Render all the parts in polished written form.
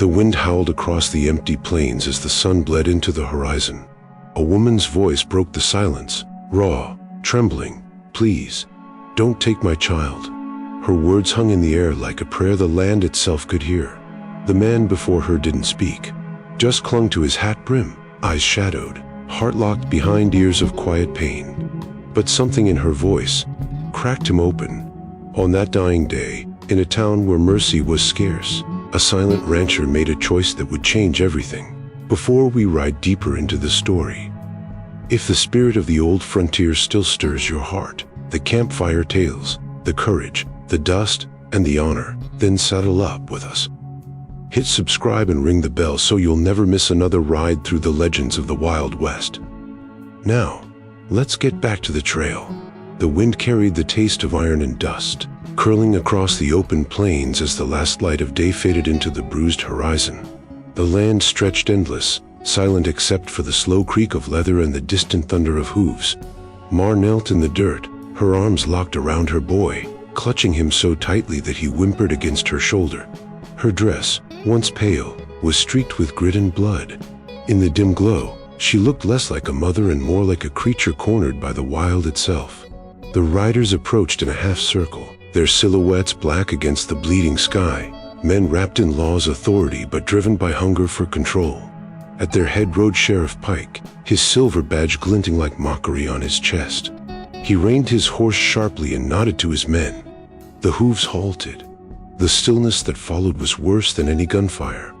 The wind howled across the empty plains as the sun bled into the horizon. A woman's voice broke the silence, raw, trembling. "Please, don't take my child." Her words hung in the air like a prayer the land itself could hear. The man before her didn't speak, just clung to his hat brim, eyes shadowed, heart locked behind years of quiet pain. But something in her voice cracked him open. On that dying day, in a town where mercy was scarce, a silent rancher made a choice that would change everything. Before we ride deeper into the story, if the spirit of the old frontier still stirs your heart, the campfire tales, the courage, the dust, and the honor, then saddle up with us. Hit subscribe and ring the bell so you'll never miss another ride through the legends of the Wild West. Now, let's get back to the trail. The wind carried the taste of iron and dust, curling across the open plains as the last light of day faded into the bruised horizon. The land stretched endless, silent except for the slow creak of leather and the distant thunder of hooves. Mar knelt in the dirt, her arms locked around her boy, clutching him so tightly that he whimpered against her shoulder. Her dress, once pale, was streaked with grit and blood. In the dim glow, she looked less like a mother and more like a creature cornered by the wild itself. The riders approached in a half circle, their silhouettes black against the bleeding sky, men wrapped in law's authority but driven by hunger for control. At their head rode Sheriff Pike, his silver badge glinting like mockery on his chest. He reined his horse sharply and nodded to his men. The hooves halted. The stillness that followed was worse than any gunfire.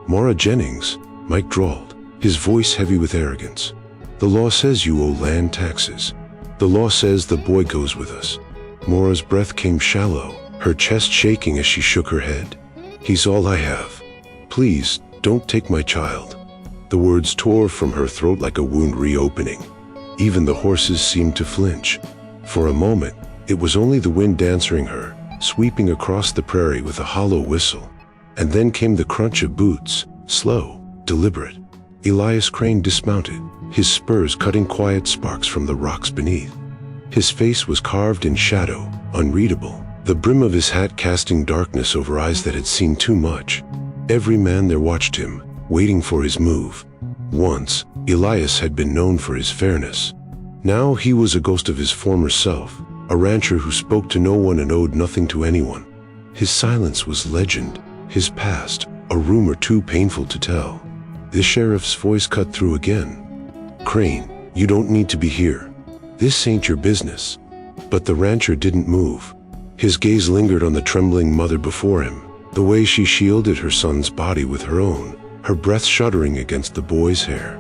"Mara Jennings," Mike drawled, his voice heavy with arrogance. "The law says you owe land taxes. The law says the boy goes with us." Mara's breath came shallow, her chest shaking as she shook her head. "He's all I have. Please, don't take my child." The words tore from her throat like a wound reopening. Even the horses seemed to flinch. For a moment, it was only the wind answering her, sweeping across the prairie with a hollow whistle. And then came the crunch of boots, slow, deliberate. Elias Crane dismounted, his spurs cutting quiet sparks from the rocks beneath. His face was carved in shadow, unreadable, the brim of his hat casting darkness over eyes that had seen too much. Every man there watched him, waiting for his move. Once, Elias had been known for his fairness. Now he was a ghost of his former self, a rancher who spoke to no one and owed nothing to anyone. His silence was legend, his past, a rumor too painful to tell. The sheriff's voice cut through again. "Crane, you don't need to be here. This ain't your business." But the rancher didn't move. His gaze lingered on the trembling mother before him, the way she shielded her son's body with her own, her breath shuddering against the boy's hair.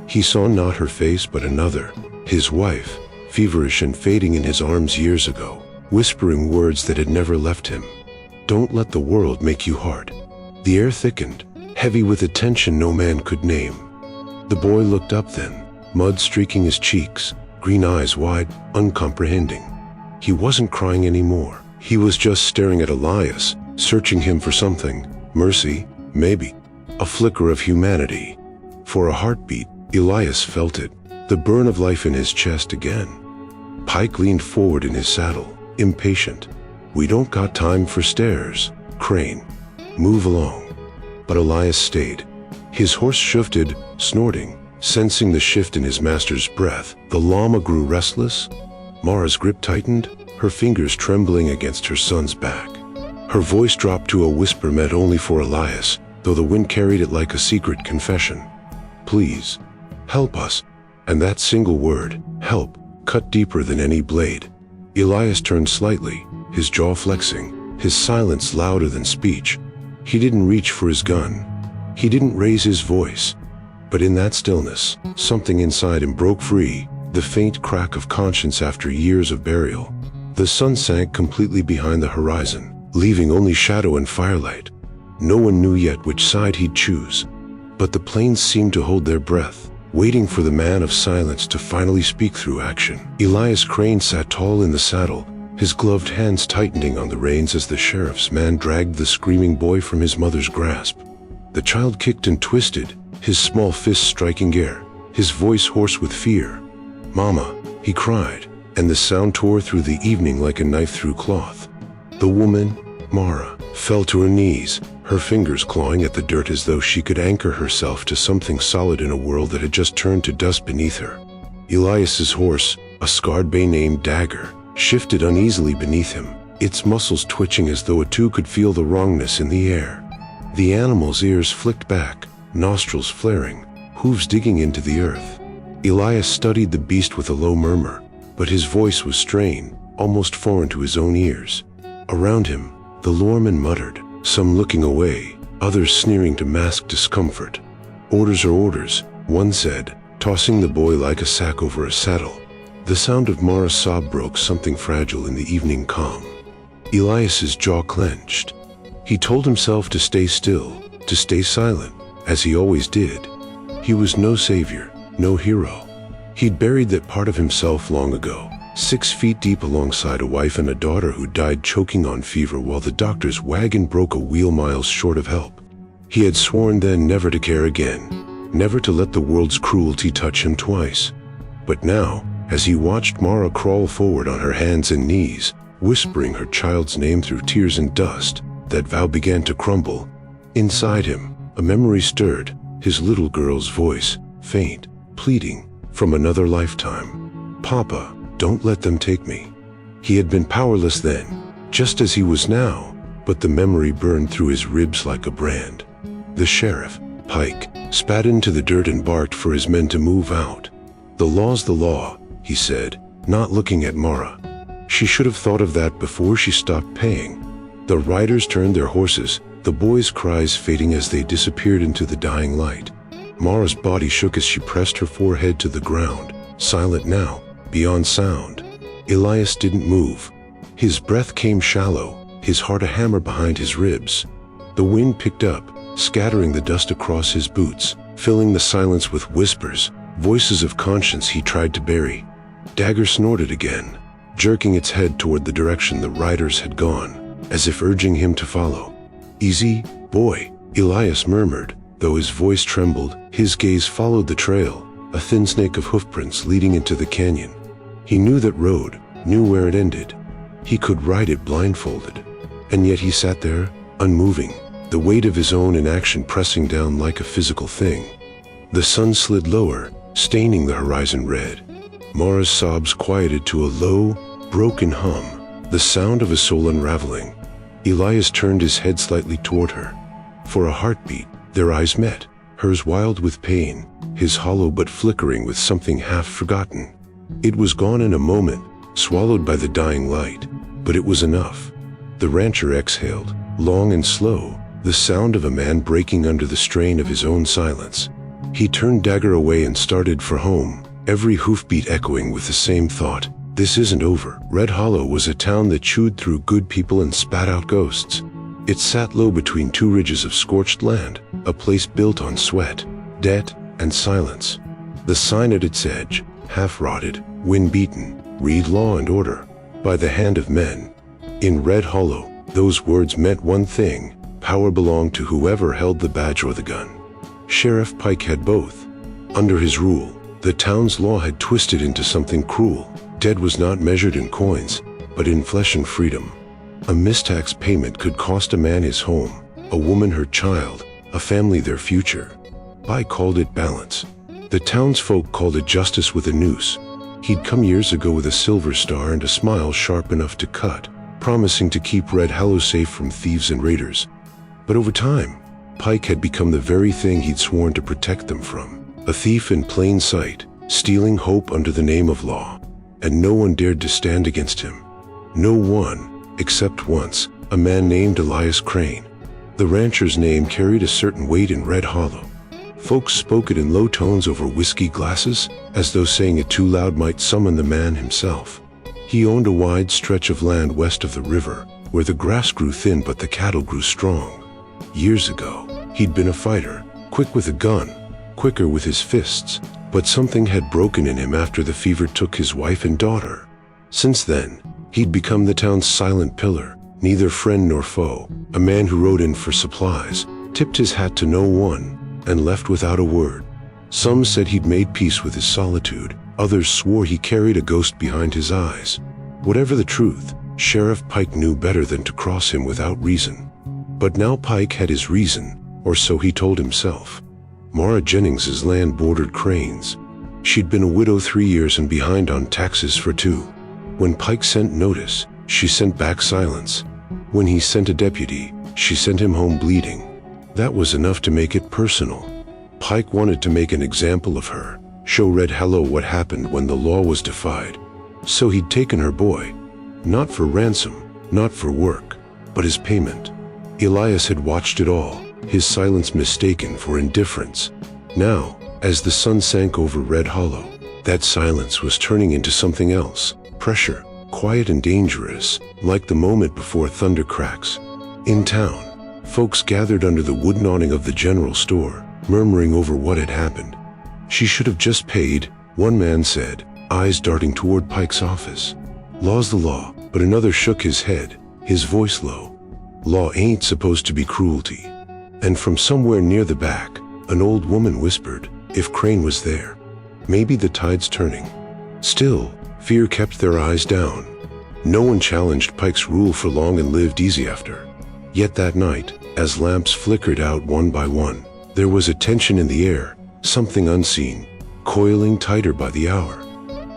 He saw not her face but another, his wife, feverish and fading in his arms years ago, whispering words that had never left him. "Don't let the world make you hard." The air thickened, heavy with a tension no man could name. The boy looked up then, mud streaking his cheeks, green eyes wide, uncomprehending. He wasn't crying anymore. He was just staring at Elias, searching him for something, mercy, maybe, a flicker of humanity. For a heartbeat, Elias felt it, the burn of life in his chest again. Pike leaned forward in his saddle, impatient. "We don't got time for stares, Crane. Move along." But Elias stayed. His horse shifted, snorting, sensing the shift in his master's breath. The llama grew restless. Mara's grip tightened, her fingers trembling against her son's back. Her voice dropped to a whisper meant only for Elias, though the wind carried it like a secret confession. "Please, help us." And that single word, help, cut deeper than any blade. Elias turned slightly, his jaw flexing, his silence louder than speech. He didn't reach for his gun. He didn't raise his voice. But in that stillness, something inside him broke free, the faint crack of conscience after years of burial. The sun sank completely behind the horizon, leaving only shadow and firelight. No one knew yet which side he'd choose. But the plains seemed to hold their breath, waiting for the man of silence to finally speak through action. Elias Crane sat tall in the saddle, his gloved hands tightening on the reins as the sheriff's man dragged the screaming boy from his mother's grasp. The child kicked and twisted, his small fists striking air, his voice hoarse with fear. "Mama," he cried, and the sound tore through the evening like a knife through cloth. The woman, Mara, fell to her knees, her fingers clawing at the dirt as though she could anchor herself to something solid in a world that had just turned to dust beneath her. Elias's horse, a scarred bay named Dagger, shifted uneasily beneath him, its muscles twitching as though it too could feel the wrongness in the air. The animal's ears flicked back, nostrils flaring, hooves digging into the earth. Elias studied the beast with a low murmur, but his voice was strained, almost foreign to his own ears. Around him, the lawmen muttered, some looking away, others sneering to mask discomfort. Orders are orders, one said, tossing the boy like a sack over a saddle. The sound of Mara's sob broke something fragile in the evening calm. Elias's jaw clenched. He told himself to stay still, to stay silent, as he always did. He was no savior, no hero. He'd buried that part of himself long ago, 6 feet deep alongside a wife and a daughter who died choking on fever while the doctor's wagon broke a wheel miles short of help. He had sworn then never to care again, never to let the world's cruelty touch him twice. But now, as he watched Mara crawl forward on her hands and knees, whispering her child's name through tears and dust, that vow began to crumble. Inside him, a memory stirred, his little girl's voice, faint, pleading, from another lifetime. "Papa, don't let them take me." He had been powerless then, just as he was now, but the memory burned through his ribs like a brand. The sheriff, Pike, spat into the dirt and barked for his men to move out. "The law's the law," he said, not looking at Mara. She should have thought of that before she stopped paying. The riders turned their horses, the boys' cries fading as they disappeared into the dying light. Mara's body shook as she pressed her forehead to the ground, silent now, beyond sound. Elias didn't move. His breath came shallow, his heart a hammer behind his ribs. The wind picked up, scattering the dust across his boots, filling the silence with whispers, voices of conscience he tried to bury. Dagger snorted again, jerking its head toward the direction the riders had gone, as if urging him to follow. "Easy, boy," Elias murmured, though his voice trembled. His gaze followed the trail, a thin snake of hoofprints leading into the canyon. He knew that road, knew where it ended. He could ride it blindfolded. And yet he sat there, unmoving, the weight of his own inaction pressing down like a physical thing. The sun slid lower, staining the horizon red. Mara's sobs quieted to a low, broken hum, the sound of a soul unraveling. Elias turned his head slightly toward her. For a heartbeat, their eyes met, hers wild with pain, his hollow but flickering with something half forgotten. It was gone in a moment, swallowed by the dying light, but it was enough. The rancher exhaled, long and slow, the sound of a man breaking under the strain of his own silence. He turned Dagger away and started for home, every hoofbeat echoing with the same thought. This isn't over. Red Hollow was a town that chewed through good people and spat out ghosts. It sat low between 2 ridges of scorched land, a place built on sweat, debt, and silence. The sign at its edge, half-rotted, wind-beaten, read law and order, by the hand of men. In Red Hollow, those words meant one thing: power belonged to whoever held the badge or the gun. Sheriff Pike had both. Under his rule, the town's law had twisted into something cruel. Debt was not measured in coins, but in flesh and freedom. A mistax payment could cost a man his home, a woman her child, a family their future. Pike called it balance. The townsfolk called it justice with a noose. He'd come years ago with a silver star and a smile sharp enough to cut, promising to keep Red Hollow safe from thieves and raiders. But over time, Pike had become the very thing he'd sworn to protect them from. A thief in plain sight, stealing hope under the name of law. And no one dared to stand against him. No one, except once, a man named Elias Crane. The rancher's name carried a certain weight in Red Hollow. Folks spoke it in low tones over whiskey glasses, as though saying it too loud might summon the man himself. He owned a wide stretch of land west of the river, where the grass grew thin but the cattle grew strong. Years ago, he'd been a fighter, quick with a gun, quicker with his fists, but something had broken in him after the fever took his wife and daughter. Since then, he'd become the town's silent pillar, neither friend nor foe, a man who rode in for supplies, tipped his hat to no one, and left without a word. Some said he'd made peace with his solitude, others swore he carried a ghost behind his eyes. Whatever the truth, Sheriff Pike knew better than to cross him without reason. But now Pike had his reason, or so he told himself. Mara Jennings's land bordered cranes. She'd been a widow 3 years and behind on taxes for 2. When Pike sent notice, she sent back silence. When he sent a deputy, she sent him home bleeding. That was enough to make it personal. Pike wanted to make an example of her, show Red Hello what happened when the law was defied. So he'd taken her boy, not for ransom, not for work, but as payment. Elias had watched it all, his silence mistaken for indifference. Now, as the sun sank over Red Hollow, that silence was turning into something else, pressure, quiet and dangerous, like the moment before thunder cracks. In town, folks gathered under the wooden awning of the general store, murmuring over what had happened. She should have just paid, one man said, eyes darting toward Pike's office. Law's the law, but another shook his head, his voice low. Law ain't supposed to be cruelty. And from somewhere near the back, an old woman whispered, if Crane was there, maybe the tide's turning. Still, fear kept their eyes down. No one challenged Pike's rule for long and lived easy after. Yet that night, as lamps flickered out one by one, there was a tension in the air, something unseen, coiling tighter by the hour.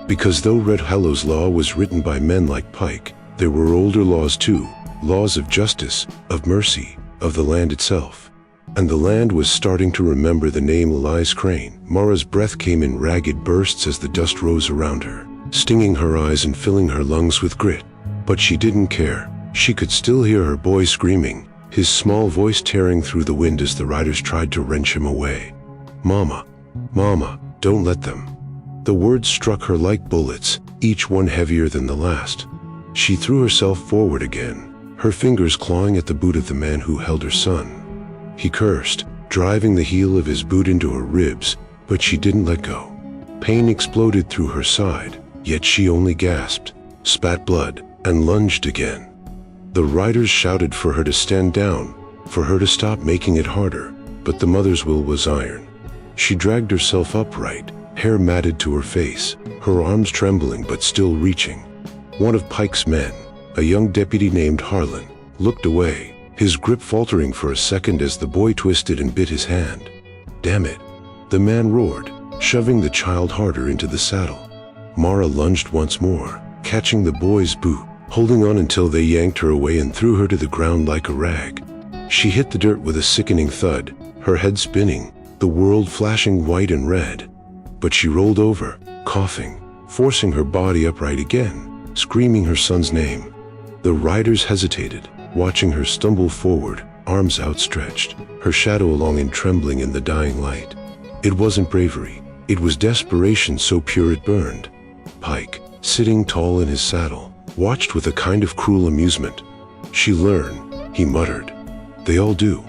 Because though Red Hollow's law was written by men like Pike, there were older laws too, laws of justice, of mercy, of the land itself. And the land was starting to remember the name Elias Crane. Mara's breath came in ragged bursts as the dust rose around her, stinging her eyes and filling her lungs with grit. But she didn't care. She could still hear her boy screaming, his small voice tearing through the wind as the riders tried to wrench him away. Mama, Mama, don't let them. The words struck her like bullets, each one heavier than the last. She threw herself forward again, her fingers clawing at the boot of the man who held her son. He cursed, driving the heel of his boot into her ribs, but she didn't let go. Pain exploded through her side, yet she only gasped, spat blood, and lunged again. The riders shouted for her to stand down, for her to stop making it harder, but the mother's will was iron. She dragged herself upright, hair matted to her face, her arms trembling but still reaching. One of Pike's men, a young deputy named Harlan, looked away, his grip faltering for a second as the boy twisted and bit his hand. Damn it, the man roared, shoving the child harder into the saddle. Mara lunged once more, catching the boy's boot, holding on until they yanked her away and threw her to the ground like a rag. She hit the dirt with a sickening thud, her head spinning, the world flashing white and red. But she rolled over, coughing, forcing her body upright again, screaming her son's name. The riders hesitated, watching her stumble forward, arms outstretched, her shadow along and trembling in the dying light. It wasn't bravery, it was desperation so pure it burned. Pike, sitting tall in his saddle, watched with a kind of cruel amusement. She learned, he muttered. They all do.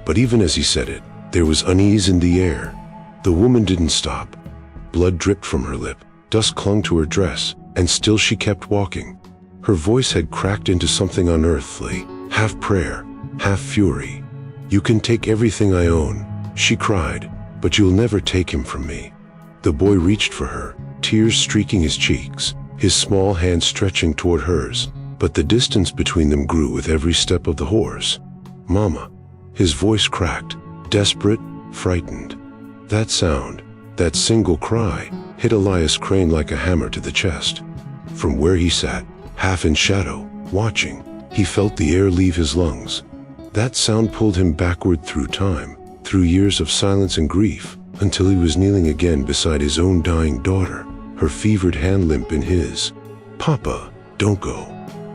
But even as he said it, there was unease in the air. The woman didn't stop. Blood dripped from her lip, dust clung to her dress, and still she kept walking. Her voice had cracked into something unearthly, half prayer, half fury. You can take everything I own, she cried, but you'll never take him from me. The boy reached for her, tears streaking his cheeks, his small hand stretching toward hers, but the distance between them grew with every step of the horse. Mama. His voice cracked, desperate, frightened. That sound, that single cry, hit Elias Crane like a hammer to the chest. From where he sat, half in shadow, watching, he felt the air leave his lungs. That sound pulled him backward through time, through years of silence and grief, until he was kneeling again beside his own dying daughter, her fevered hand limp in his. Papa, don't go.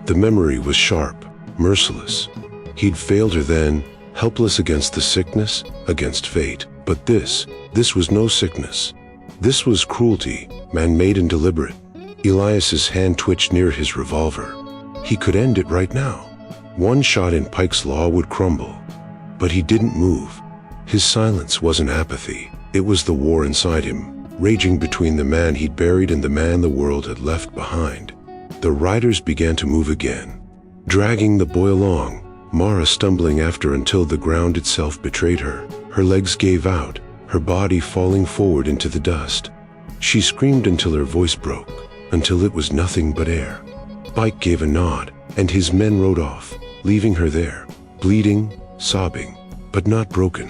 The memory was sharp, merciless. He'd failed her then, helpless against the sickness, against fate. But this was no sickness. This was cruelty, man-made and deliberate. Elias's hand twitched near his revolver. He could end it right now. One shot in Pike's law would crumble. But he didn't move. His silence wasn't apathy. It was the war inside him, raging between the man he'd buried and the man the world had left behind. The riders began to move again, dragging the boy along, Mara stumbling after until the ground itself betrayed her. Her legs gave out, her body falling forward into the dust. She screamed until her voice broke, until it was nothing but air. Pike gave a nod, and his men rode off, leaving her there, bleeding, sobbing, but not broken.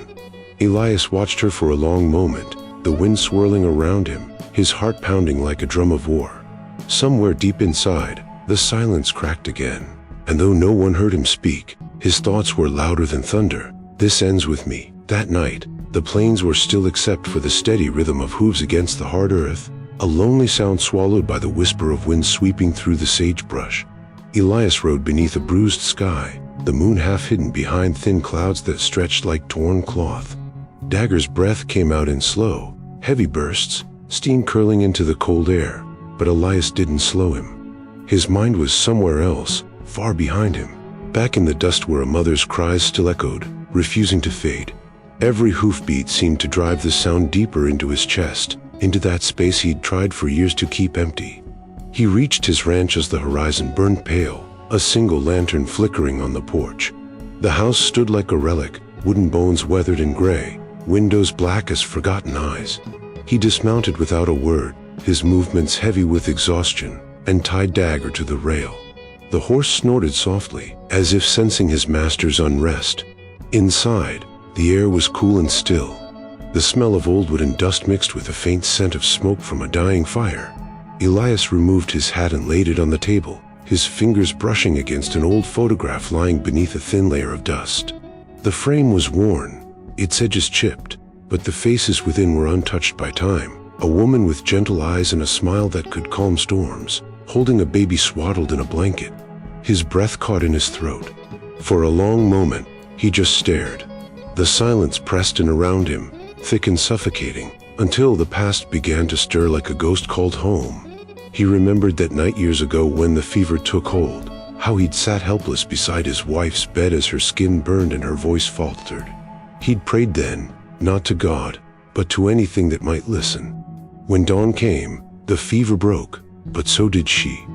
Elias watched her for a long moment, the wind swirling around him, his heart pounding like a drum of war. Somewhere deep inside, the silence cracked again, and though no one heard him speak, his thoughts were louder than thunder. This ends with me. That night, the plains were still except for the steady rhythm of hooves against the hard earth, a lonely sound swallowed by the whisper of wind sweeping through the sagebrush. Elias rode beneath a bruised sky, the moon half hidden behind thin clouds that stretched like torn cloth. Dagger's breath came out in slow, heavy bursts, steam curling into the cold air, but Elias didn't slow him. His mind was somewhere else, far behind him, back in the dust where a mother's cries still echoed, refusing to fade. Every hoofbeat seemed to drive the sound deeper into his chest, into that space he'd tried for years to keep empty. He reached his ranch as the horizon burned pale, a single lantern flickering on the porch. The house stood like a relic, wooden bones weathered and gray, windows black as forgotten eyes. He dismounted without a word, his movements heavy with exhaustion, and tied Dagger to the rail. The horse snorted softly, as if sensing his master's unrest. Inside, the air was cool and still. The smell of old wood and dust mixed with a faint scent of smoke from a dying fire. Elias removed his hat and laid it on the table, his fingers brushing against an old photograph lying beneath a thin layer of dust. The frame was worn, its edges chipped, but the faces within were untouched by time. A woman with gentle eyes and a smile that could calm storms, holding a baby swaddled in a blanket. His breath caught in his throat. For a long moment, he just stared. The silence pressed in around him, thick and suffocating, until the past began to stir like a ghost called home. He remembered that night years ago when the fever took hold, how he'd sat helpless beside his wife's bed as her skin burned and her voice faltered. He'd prayed then, not to God, but to anything that might listen. When dawn came, the fever broke, but so did she.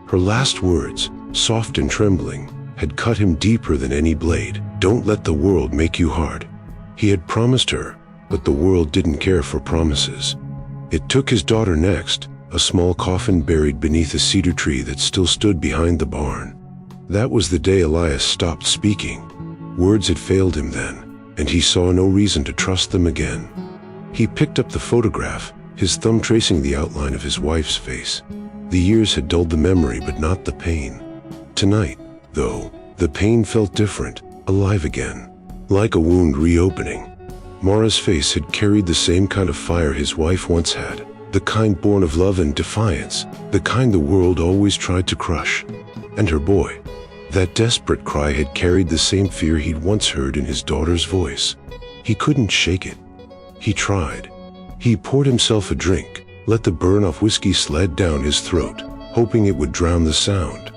Her last words, soft and trembling, had cut him deeper than any blade. Don't let the world make you hard. He had promised her, but the world didn't care for promises. It took his daughter next, a small coffin buried beneath a cedar tree that still stood behind the barn. That was the day Elias stopped speaking. Words had failed him then, and he saw no reason to trust them again. He picked up the photograph, his thumb tracing the outline of his wife's face. The years had dulled the memory, but not the pain. Tonight, though, the pain felt different, alive again, like a wound reopening. Mara's face had carried the same kind of fire his wife once had, the kind born of love and defiance, the kind the world always tried to crush. And her boy, that desperate cry had carried the same fear he'd once heard in his daughter's voice. He couldn't shake it. He tried. He poured himself a drink, let the burn of whiskey slide down his throat, hoping it would drown the sound.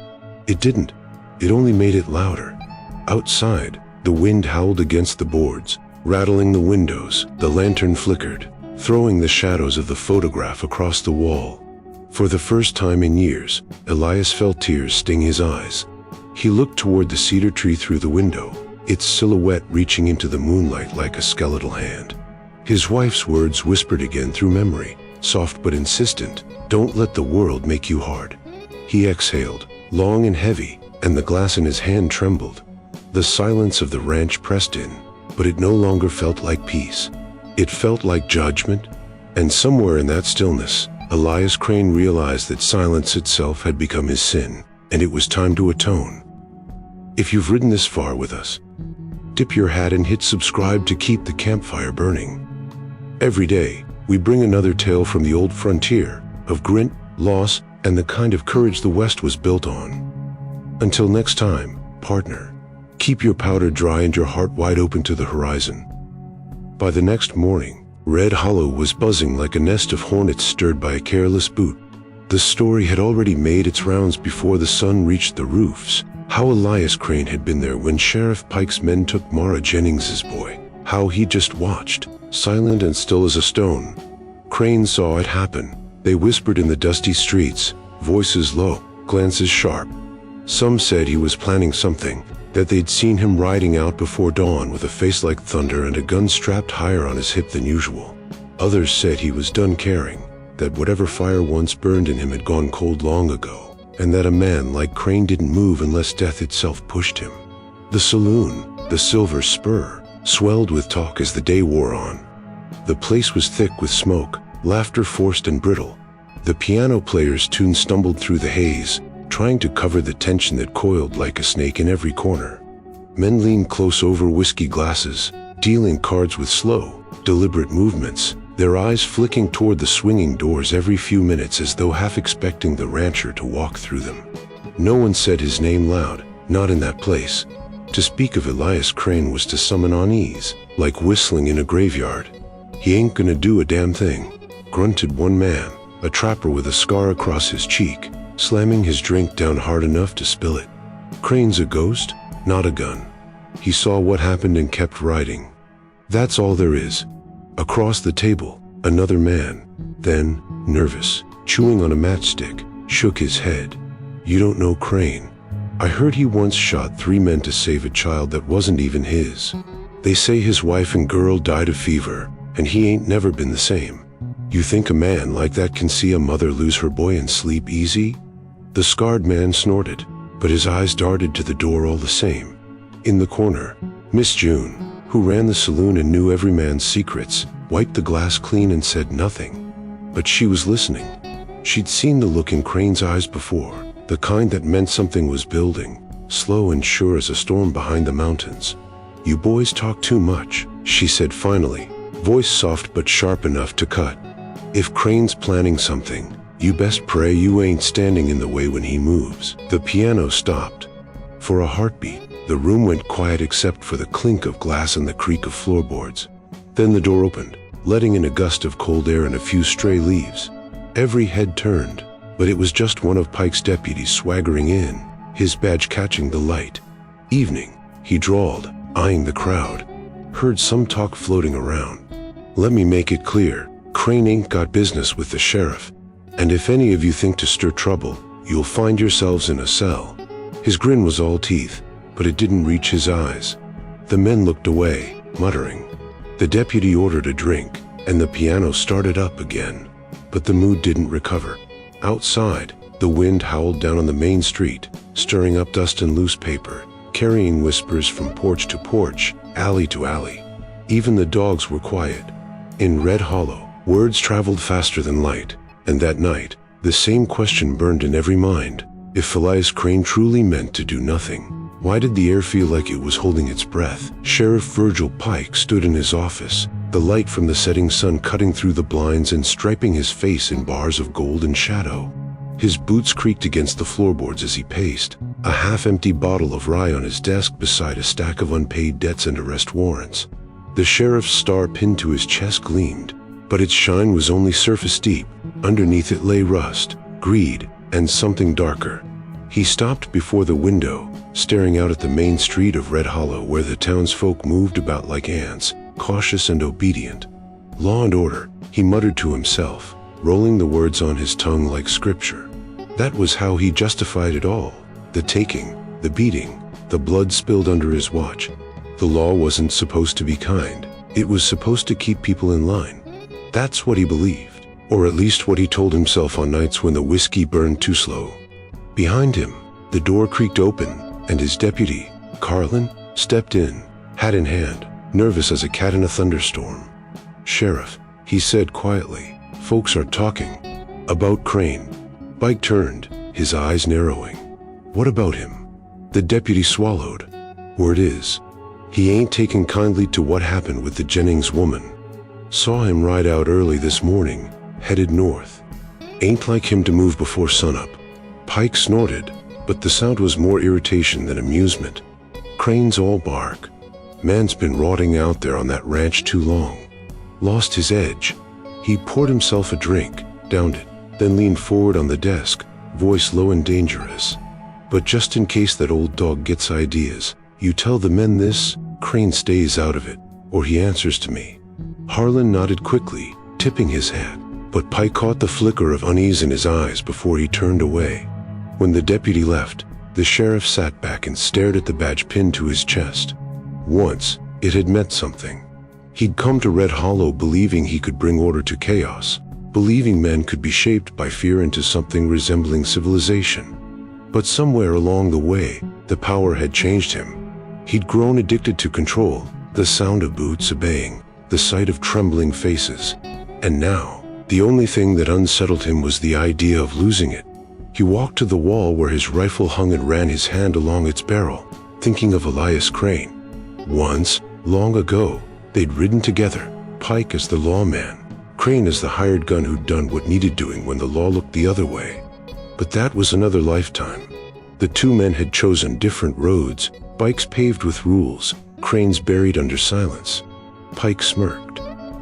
It didn't. It only made it louder. Outside, the wind howled against the boards, rattling the windows. The lantern flickered, throwing the shadows of the photograph across the wall. For the first time in years, Elias felt tears sting his eyes. He looked toward the cedar tree through the window, its silhouette reaching into the moonlight like a skeletal hand. His wife's words whispered again through memory, soft but insistent, "Don't let the world make you hard." He exhaled, long and heavy, and the glass in his hand trembled. The silence of the ranch pressed in, but it no longer felt like peace. It felt like judgment, and somewhere in that stillness, Elias Crane realized that silence itself had become his sin, and it was time to atone. If you've ridden this far with us, dip your hat and hit subscribe to keep the campfire burning. Every day, we bring another tale from the old frontier, of grit, loss, and the kind of courage the West was built on. Until next time, partner, keep your powder dry and your heart wide open to the horizon. By the next morning, Red Hollow was buzzing like a nest of hornets stirred by a careless boot. The story had already made its rounds before the sun reached the roofs. How Elias Crane had been there when Sheriff Pike's men took Mara Jennings's boy. How he just watched, silent and still as a stone. Crane saw it happen. They whispered in the dusty streets, voices low, glances sharp. Some said he was planning something, that they'd seen him riding out before dawn with a face like thunder and a gun strapped higher on his hip than usual. Others said he was done caring, that whatever fire once burned in him had gone cold long ago, and that a man like Crane didn't move unless death itself pushed him. The saloon, The silver spur swelled with talk as the day wore on. The place was thick with smoke, laughter forced and brittle. The piano player's tune stumbled through the haze, trying to cover the tension that coiled like a snake in every corner. Men leaned close over whiskey glasses, dealing cards with slow, deliberate movements, their eyes flicking toward the swinging doors every few minutes as though half expecting the rancher to walk through them. No one said his name loud, not in that place. To speak of Elias Crane was to summon unease, like whistling in a graveyard. "He ain't gonna do a damn thing," grunted one man, a trapper with a scar across his cheek, slamming his drink down hard enough to spill it. "Crane's a ghost, not a gun. He saw what happened and kept riding. That's all there is." Across the table, another man, then, nervous, chewing on a matchstick, shook his head. "You don't know Crane. I heard he once shot 3 men to save a child that wasn't even his. They say his wife and girl died of fever, and he ain't never been the same. You think a man like that can see a mother lose her boy and sleep easy?" The scarred man snorted, but his eyes darted to the door all the same. In the corner, Miss June, who ran the saloon and knew every man's secrets, wiped the glass clean and said nothing. But she was listening. She'd seen the look in Crane's eyes before, the kind that meant something was building, slow and sure as a storm behind the mountains. "You boys talk too much," she said finally, voice soft but sharp enough to cut. "If Crane's planning something, you best pray you ain't standing in the way when he moves." The piano stopped. For a heartbeat, the room went quiet except for the clink of glass and the creak of floorboards. Then the door opened, letting in a gust of cold air and a few stray leaves. Every head turned, but it was just one of Pike's deputies swaggering in, his badge catching the light. "Evening," he drawled, eyeing the crowd. "Heard some talk floating around. Let me make it clear, Crane ain't got business with the sheriff. And if any of you think to stir trouble, you'll find yourselves in a cell." His grin was all teeth, but it didn't reach his eyes. The men looked away, muttering. The deputy ordered a drink, and the piano started up again. But the mood didn't recover. Outside, the wind howled down on the main street, stirring up dust and loose paper, carrying whispers from porch to porch, alley to alley. Even the dogs were quiet. In Red Hollow, words traveled faster than light, and that night, the same question burned in every mind. If Elias Crane truly meant to do nothing, why did the air feel like it was holding its breath? Sheriff Virgil Pike stood in his office, the light from the setting sun cutting through the blinds and striping his face in bars of golden shadow. His boots creaked against the floorboards as he paced, a half-empty bottle of rye on his desk beside a stack of unpaid debts and arrest warrants. The sheriff's star pinned to his chest gleamed, but its shine was only surface deep. Underneath it lay rust, greed, and something darker. He stopped before the window, staring out at the main street of Red Hollow where the townsfolk moved about like ants, cautious and obedient. "Law and order," he muttered to himself, rolling the words on his tongue like scripture. That was how he justified it all. The taking, the beating, the blood spilled under his watch. The law wasn't supposed to be kind. It was supposed to keep people in line. That's what he believed, or at least what he told himself on nights when the whiskey burned too slow. Behind him, the door creaked open, and his deputy, Carlin, stepped in, hat in hand, nervous as a cat in a thunderstorm. "Sheriff," he said quietly, "folks are talking about Crane." Pike turned, his eyes narrowing. "What about him?" The deputy swallowed. "Word is, he ain't taken kindly to what happened with the Jennings woman. Saw him ride out early this morning, headed north. Ain't like him to move before sunup." Pike snorted, but the sound was more irritation than amusement. "Crane's all bark. Man's been rotting out there on that ranch too long. Lost his edge." He poured himself a drink, downed it, then leaned forward on the desk, voice low and dangerous. "But just in case that old dog gets ideas, you tell the men this, Crane stays out of it, or he answers to me." Harlan nodded quickly, tipping his hat, but Pike caught the flicker of unease in his eyes before he turned away. When the deputy left, the sheriff sat back and stared at the badge pinned to his chest. Once, it had meant something. He'd come to Red Hollow believing he could bring order to chaos, believing men could be shaped by fear into something resembling civilization. But somewhere along the way, the power had changed him. He'd grown addicted to control, the sound of boots obeying, the sight of trembling faces. And now, the only thing that unsettled him was the idea of losing it. He walked to the wall where his rifle hung and ran his hand along its barrel, thinking of Elias Crane. Once, long ago, they'd ridden together, Pike as the lawman, Crane as the hired gun who'd done what needed doing when the law looked the other way. But that was another lifetime. The two men had chosen different roads, Pike's paved with rules, Crane's buried under silence. Pike smirked.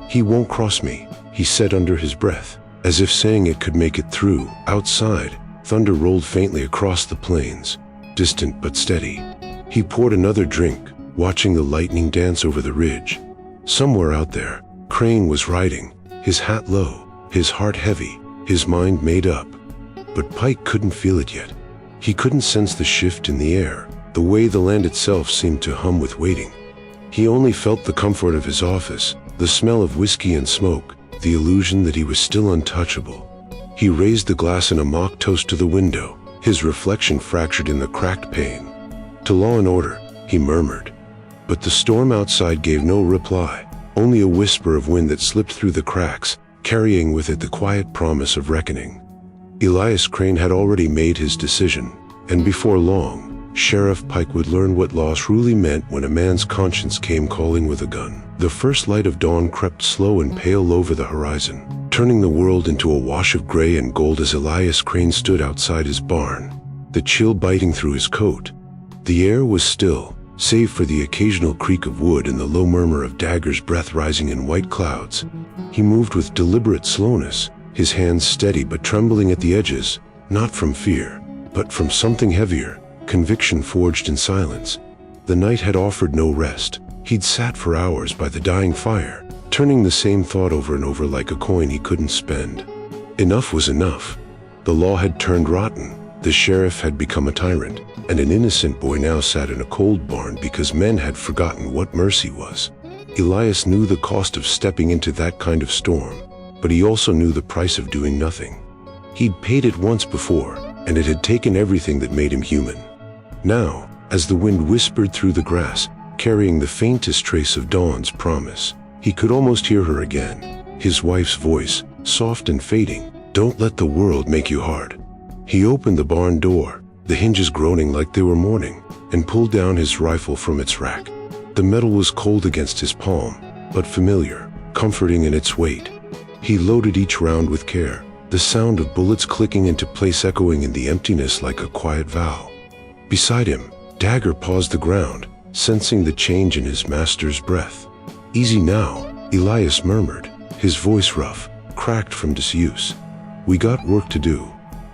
"He won't cross me," he said under his breath, as if saying it could make it through. Outside, thunder rolled faintly across the plains, distant but steady. He poured another drink, watching the lightning dance over the ridge. Somewhere out there, Crane was riding, his hat low, his heart heavy, his mind made up. But Pike couldn't feel it yet. He couldn't sense the shift in the air, the way the land itself seemed to hum with waiting. He only felt the comfort of his office, the smell of whiskey and smoke, the illusion that he was still untouchable. He raised the glass in a mock toast to the window, his reflection fractured in the cracked pane. "To law and order," he murmured. But the storm outside gave no reply, only a whisper of wind that slipped through the cracks, carrying with it the quiet promise of reckoning. Elias Crane had already made his decision, and before long, Sheriff Pike would learn what law truly meant when a man's conscience came calling with a gun. The first light of dawn crept slow and pale over the horizon, turning the world into a wash of gray and gold as Elias Crane stood outside his barn, the chill biting through his coat. The air was still, save for the occasional creak of wood and the low murmur of Dagger's breath rising in white clouds. He moved with deliberate slowness, his hands steady but trembling at the edges, not from fear, but from something heavier, conviction forged in silence. The night had offered no rest. He'd sat for hours by the dying fire, turning the same thought over and over like a coin he couldn't spend. Enough was enough. The law had turned rotten, the sheriff had become a tyrant, and an innocent boy now sat in a cold barn because men had forgotten what mercy was. Elias knew the cost of stepping into that kind of storm, but he also knew the price of doing nothing. He'd paid it once before, and it had taken everything that made him human. Now, as the wind whispered through the grass, carrying the faintest trace of dawn's promise, he could almost hear her again, his wife's voice, soft and fading. "Don't let the world make you hard." He opened the barn door, the hinges groaning like they were mourning, and pulled down his rifle from its rack. The metal was cold against his palm, but familiar, comforting in its weight. He loaded each round with care, the sound of bullets clicking into place echoing in the emptiness like a quiet vow. Beside him, Dagger paused the ground, sensing the change in his master's breath. "Easy now," Elias murmured, his voice rough, cracked from disuse. "We got work to do."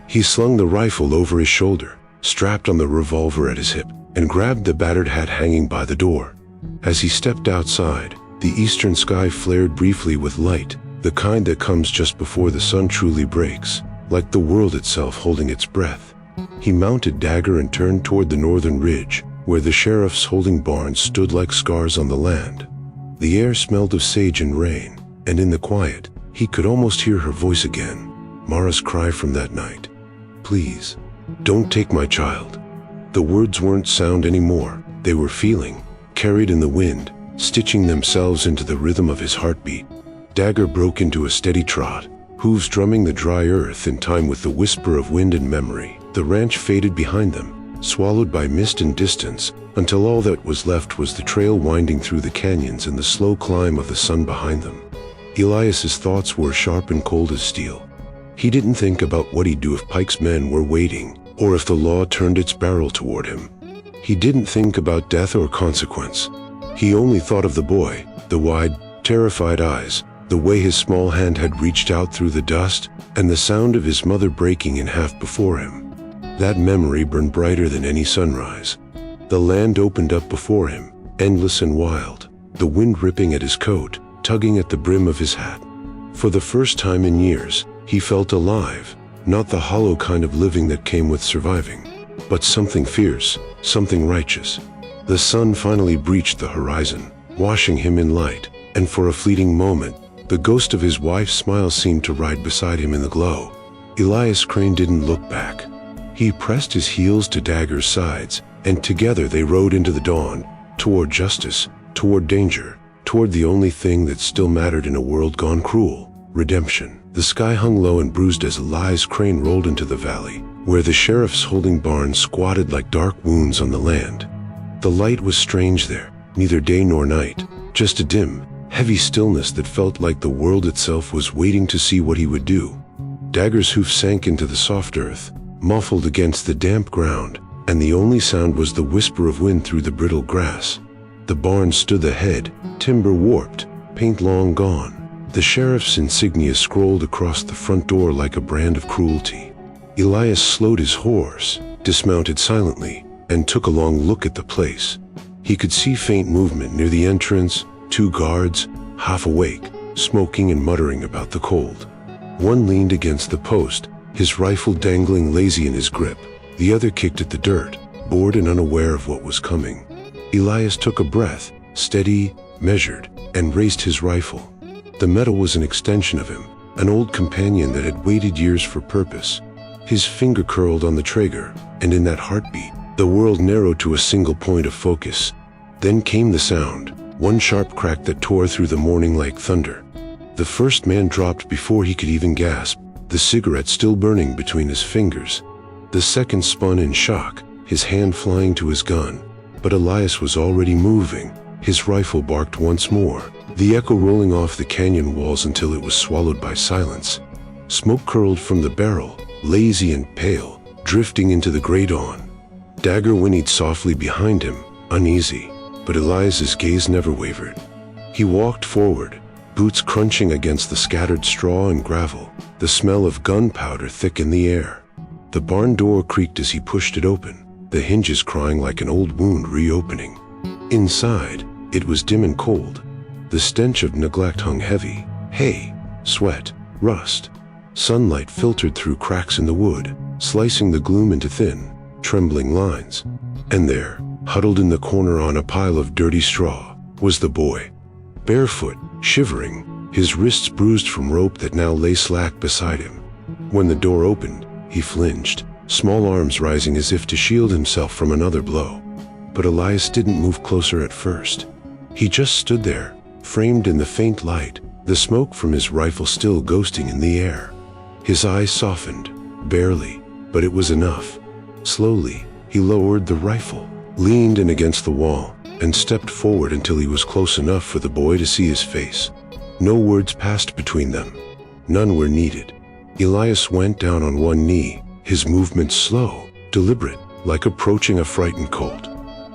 He slung the rifle over his shoulder, strapped on the revolver at his hip, and grabbed the battered hat hanging by the door. As he stepped outside, the eastern sky flared briefly with light, the kind that comes just before the sun truly breaks, like the world itself holding its breath. He mounted Dagger and turned toward the northern ridge, where the sheriff's holding barn stood like scars on the land. The air smelled of sage and rain, and in the quiet, he could almost hear her voice again, Mara's cry from that night. "Please, don't take my child." The words weren't sound anymore, they were feeling, carried in the wind, stitching themselves into the rhythm of his heartbeat. Dagger broke into a steady trot, hooves drumming the dry earth in time with the whisper of wind and memory. The ranch faded behind them, swallowed by mist and distance, until all that was left was the trail winding through the canyons and the slow climb of the sun behind them. Elias's thoughts were sharp and cold as steel. He didn't think about what he'd do if Pike's men were waiting, or if the law turned its barrel toward him. He didn't think about death or consequence. He only thought of the boy, the wide, terrified eyes, the way his small hand had reached out through the dust, and the sound of his mother breaking in half before him. That memory burned brighter than any sunrise. The land opened up before him, endless and wild, the wind ripping at his coat, tugging at the brim of his hat. For the first time in years, he felt alive, not the hollow kind of living that came with surviving, but something fierce, something righteous. The sun finally breached the horizon, washing him in light, and for a fleeting moment, the ghost of his wife's smile seemed to ride beside him in the glow. Elias Crane didn't look back. He pressed his heels to Dagger's sides, and together they rode into the dawn, toward justice, toward danger, toward the only thing that still mattered in a world gone cruel: redemption. The sky hung low and bruised as Elias Crane rolled into the valley, where the sheriff's holding barn squatted like dark wounds on the land. The light was strange there, neither day nor night, just a dim, heavy stillness that felt like the world itself was waiting to see what he would do. Dagger's hoof sank into the soft earth, muffled against the damp ground, and the only sound was the whisper of wind through the brittle grass. The barn stood ahead, timber warped, paint long gone. The sheriff's insignia scrolled across the front door like a brand of cruelty. Elias slowed his horse, dismounted silently, and took a long look at the place. He could see faint movement near the entrance, 2 guards, half awake, smoking and muttering about the cold. One leaned against the post, his rifle dangling lazy in his grip. The other kicked at the dirt, bored and unaware of what was coming. Elias took a breath, steady, measured, and raised his rifle. The metal was an extension of him, an old companion that had waited years for purpose. His finger curled on the trigger, and in that heartbeat, the world narrowed to a single point of focus. Then came the sound, one sharp crack that tore through the morning like thunder. The first man dropped before he could even gasp, the cigarette still burning between his fingers. The second spun in shock, his hand flying to his gun. But Elias was already moving. His rifle barked once more, the echo rolling off the canyon walls until it was swallowed by silence. Smoke curled from the barrel, lazy and pale, drifting into the gray dawn. Dagger whinnied softly behind him, uneasy, but Elias's gaze never wavered. He walked forward, boots crunching against the scattered straw and gravel, the smell of gunpowder thick in the air. The barn door creaked as he pushed it open, the hinges crying like an old wound reopening. Inside, it was dim and cold. The stench of neglect hung heavy: hay, sweat, rust. Sunlight filtered through cracks in the wood, slicing the gloom into thin, trembling lines. And there, huddled in the corner on a pile of dirty straw, was the boy. Barefoot, shivering, his wrists bruised from rope that now lay slack beside him. When the door opened, he flinched, small arms rising as if to shield himself from another blow. But Elias didn't move closer at first. He just stood there, framed in the faint light, the smoke from his rifle still ghosting in the air. His eyes softened, barely, but it was enough. Slowly, he lowered the rifle, leaned in against the wall, and stepped forward until he was close enough for the boy to see his face. No words passed between them. None were needed. Elias went down on one knee, his movements slow, deliberate, like approaching a frightened colt.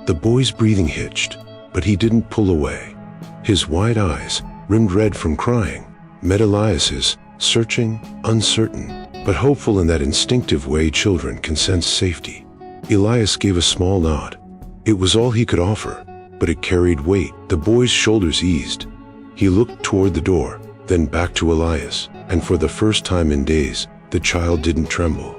The boy's breathing hitched, but he didn't pull away. His wide eyes, rimmed red from crying, met Elias's, searching, uncertain, but hopeful in that instinctive way children can sense safety. Elias gave a small nod. It was all he could offer, but it carried weight. The boy's shoulders eased. He looked toward the door, then back to Elias, and for the first time in days, the child didn't tremble.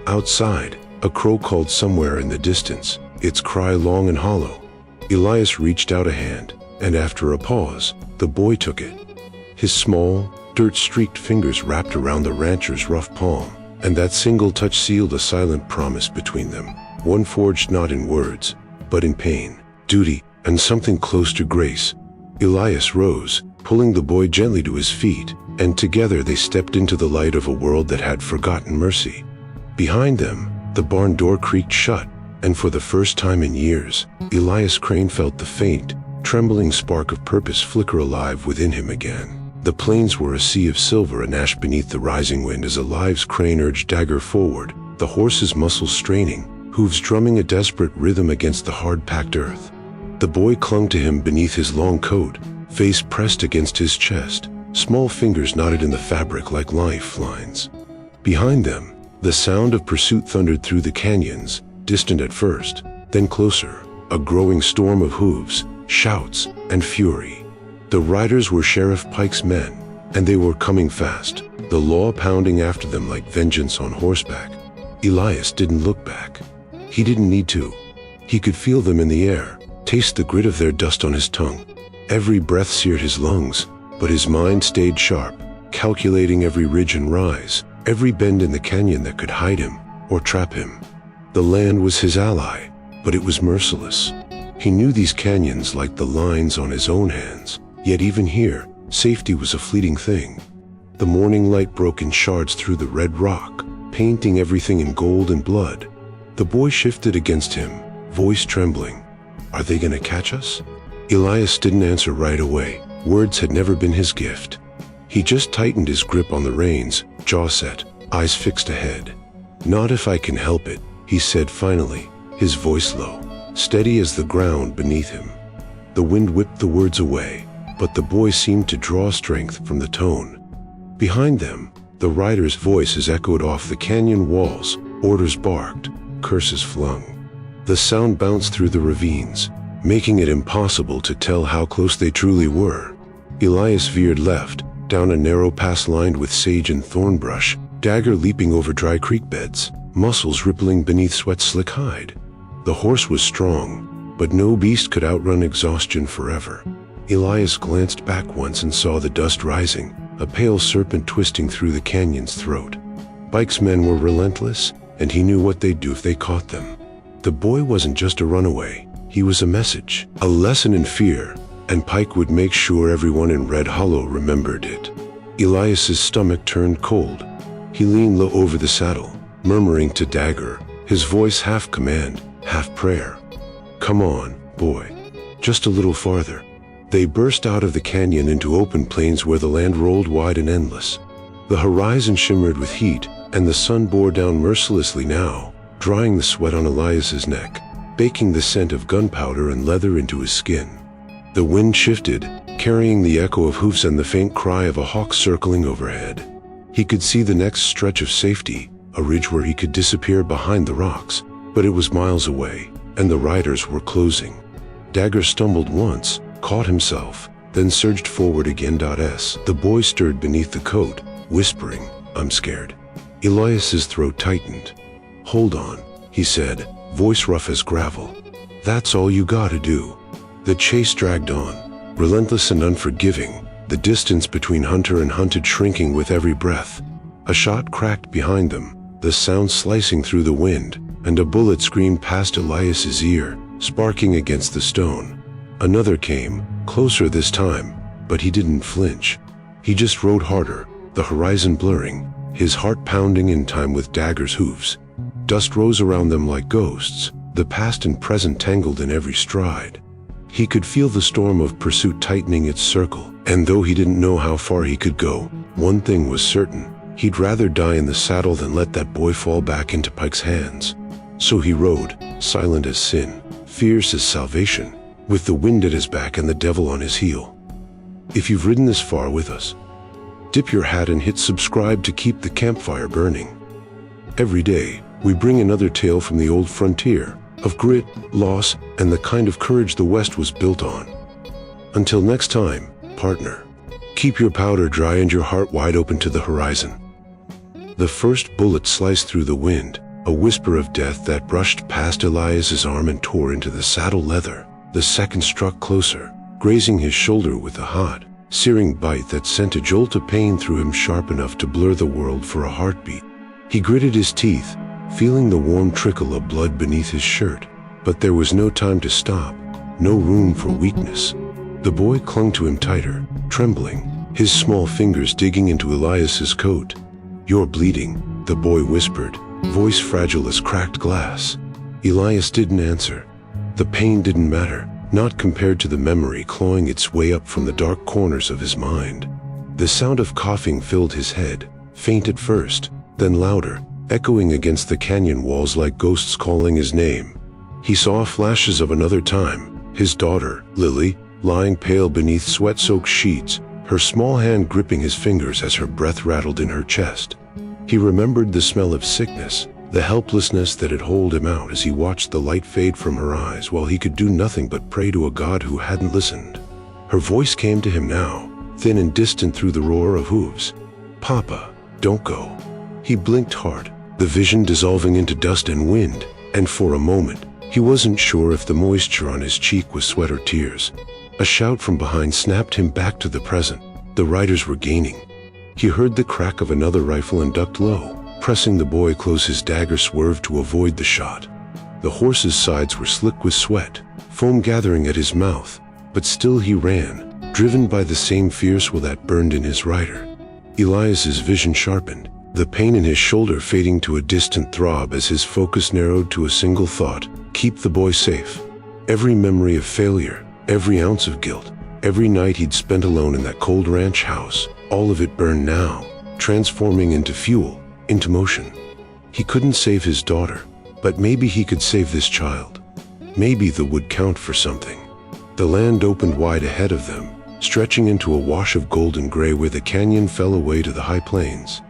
Outside, a crow called somewhere in the distance, its cry long and hollow. Elias reached out a hand, and after a pause, the boy took it. His small, dirt-streaked fingers wrapped around the rancher's rough palm, and that single touch sealed a silent promise between them, one forged not in words, but in pain, duty, and something close to grace. Elias rose, pulling the boy gently to his feet, and together they stepped into the light of a world that had forgotten mercy. Behind them, the barn door creaked shut, and for the first time in years, Elias Crane felt the faint, trembling spark of purpose flicker alive within him again. The plains were a sea of silver and ash beneath the rising wind as Elias Crane urged Dagger forward, the horse's muscles straining, hooves drumming a desperate rhythm against the hard-packed earth. The boy clung to him beneath his long coat, face pressed against his chest, small fingers knotted in the fabric like lifelines. Behind them, the sound of pursuit thundered through the canyons, distant at first, then closer, a growing storm of hooves, shouts, and fury. The riders were Sheriff Pike's men, and they were coming fast, the law pounding after them like vengeance on horseback. Elias didn't look back. He didn't need to. He could feel them in the air, taste the grit of their dust on his tongue. Every breath seared his lungs, but his mind stayed sharp, calculating every ridge and rise, every bend in the canyon that could hide him or trap him. The land was his ally, but it was merciless. He knew these canyons like the lines on his own hands, yet even here, safety was a fleeting thing. The morning light broke in shards through the red rock, painting everything in gold and blood. The boy shifted against him, voice trembling. Are they gonna catch us? Elias didn't answer right away. Words had never been his gift. He just tightened his grip on the reins, jaw set, eyes fixed ahead. Not if I can help it, he said finally, his voice low, steady as the ground beneath him. The wind whipped the words away, but the boy seemed to draw strength from the tone. Behind them, the rider's voices echoed off the canyon walls, orders barked, curses flung. The sound bounced through the ravines, making it impossible to tell how close they truly were. Elias veered left, down a narrow pass lined with sage and thorn brush, dagger leaping over dry creek beds, muscles rippling beneath sweat-slick hide. The horse was strong, but no beast could outrun exhaustion forever. Elias glanced back once and saw the dust rising, a pale serpent twisting through the canyon's throat. Pike's men were relentless, and he knew what they'd do if they caught them. The boy wasn't just a runaway, he was a message, a lesson in fear, and Pike would make sure everyone in Red Hollow remembered it. Elias's stomach turned cold. He leaned low over the saddle, murmuring to Dagger, his voice half command, half prayer. Come on, boy. Just a little farther. They burst out of the canyon into open plains where the land rolled wide and endless. The horizon shimmered with heat, and the sun bore down mercilessly now, drying the sweat on Elias's neck, baking the scent of gunpowder and leather into his skin. The wind shifted, carrying the echo of hoofs and the faint cry of a hawk circling overhead. He could see the next stretch of safety, a ridge where he could disappear behind the rocks, but it was miles away, and the riders were closing. Dagger stumbled once, caught himself, then surged forward again. The boy stirred beneath the coat, whispering, I'm scared. Elias's throat tightened. Hold on, he said, voice rough as gravel. That's all you gotta do. The chase dragged on, relentless and unforgiving, the distance between hunter and hunted shrinking with every breath. A shot cracked behind them, the sound slicing through the wind, and a bullet screamed past Elias's ear, sparking against the stone. Another came, closer this time, but he didn't flinch. He just rode harder, the horizon blurring, his heart pounding in time with Dagger's hooves. Dust rose around them like ghosts, the past and present tangled in every stride. He could feel the storm of pursuit tightening its circle, and though he didn't know how far he could go, one thing was certain. He'd rather die in the saddle than let that boy fall back into Pike's hands. So he rode, silent as sin, fierce as salvation, with the wind at his back and the devil on his heel. If you've ridden this far with us, dip your hat and hit subscribe to keep the campfire burning. Every day, we bring another tale from the old frontier, of grit, loss, and the kind of courage the West was built on. Until next time, partner, keep your powder dry and your heart wide open to the horizon. The first bullet sliced through the wind, a whisper of death that brushed past Elias's arm and tore into the saddle leather. The second struck closer, grazing his shoulder with a hot, searing bite that sent a jolt of pain through him sharp enough to blur the world for a heartbeat. He gritted his teeth, feeling the warm trickle of blood beneath his shirt, but there was no time to stop, no room for weakness. The boy clung to him tighter, trembling, his small fingers digging into Elias's coat. You're bleeding, the boy whispered, voice fragile as cracked glass. Elias didn't answer. The pain didn't matter, not compared to the memory clawing its way up from the dark corners of his mind. The sound of coughing filled his head, faint at first, then louder, echoing against the canyon walls like ghosts calling his name. He saw flashes of another time, his daughter, Lily, lying pale beneath sweat-soaked sheets, her small hand gripping his fingers as her breath rattled in her chest. He remembered the smell of sickness, the helplessness that had holed him out as he watched the light fade from her eyes while he could do nothing but pray to a God who hadn't listened. Her voice came to him now, thin and distant through the roar of hooves. Papa, don't go. He blinked hard, the vision dissolving into dust and wind, and for a moment, he wasn't sure if the moisture on his cheek was sweat or tears. A shout from behind snapped him back to the present. The riders were gaining. He heard the crack of another rifle and ducked low, pressing the boy close. His dagger swerved to avoid the shot. The horse's sides were slick with sweat, foam gathering at his mouth, but still he ran, driven by the same fierce will that burned in his rider. Elias's vision sharpened, the pain in his shoulder fading to a distant throb as his focus narrowed to a single thought: keep the boy safe. Every memory of failure, every ounce of guilt, every night he'd spent alone in that cold ranch house, all of it burned now, transforming into fuel, into motion. He couldn't save his daughter, but maybe he could save this child. Maybe the would count for something. The land opened wide ahead of them, stretching into a wash of golden gray where the canyon fell away to the high plains.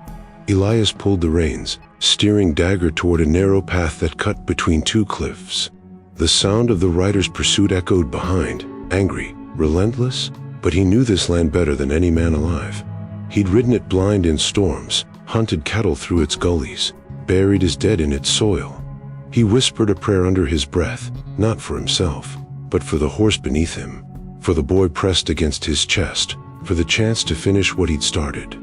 Elias pulled the reins, steering Dagger toward a narrow path that cut between two cliffs. The sound of the rider's pursuit echoed behind, angry, relentless, but he knew this land better than any man alive. He'd ridden it blind in storms, hunted cattle through its gullies, buried his dead in its soil. He whispered a prayer under his breath, not for himself, but for the horse beneath him, for the boy pressed against his chest, for the chance to finish what he'd started.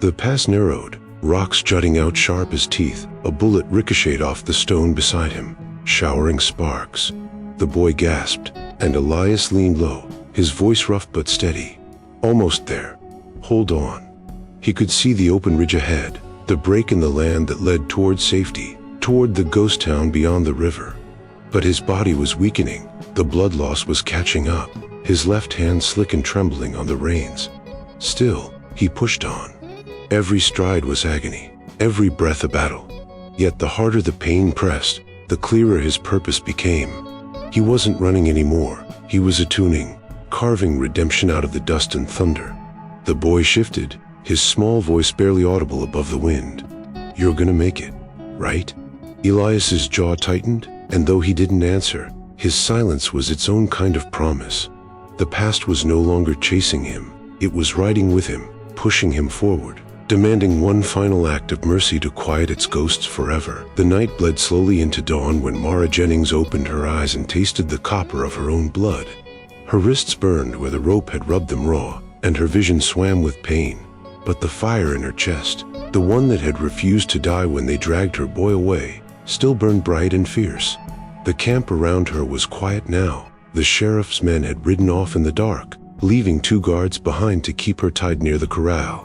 The pass narrowed, rocks jutting out sharp as teeth. A bullet ricocheted off the stone beside him, showering sparks. The boy gasped, and Elias leaned low, his voice rough but steady. Almost there. Hold on. He could see the open ridge ahead, the break in the land that led toward safety, toward the ghost town beyond the river. But his body was weakening, the blood loss was catching up, his left hand slick and trembling on the reins. Still, he pushed on. Every stride was agony, every breath a battle. Yet the harder the pain pressed, the clearer his purpose became. He wasn't running anymore, he was attuning, carving redemption out of the dust and thunder. The boy shifted, his small voice barely audible above the wind. You're gonna make it, right? Elias's jaw tightened, and though he didn't answer, his silence was its own kind of promise. The past was no longer chasing him, it was riding with him, pushing him forward, demanding one final act of mercy to quiet its ghosts forever. The night bled slowly into dawn when Mara Jennings opened her eyes and tasted the copper of her own blood. Her wrists burned where the rope had rubbed them raw, and her vision swam with pain. But the fire in her chest, the one that had refused to die when they dragged her boy away, still burned bright and fierce. The camp around her was quiet now. The sheriff's men had ridden off in the dark, leaving 2 guards behind to keep her tied near the corral.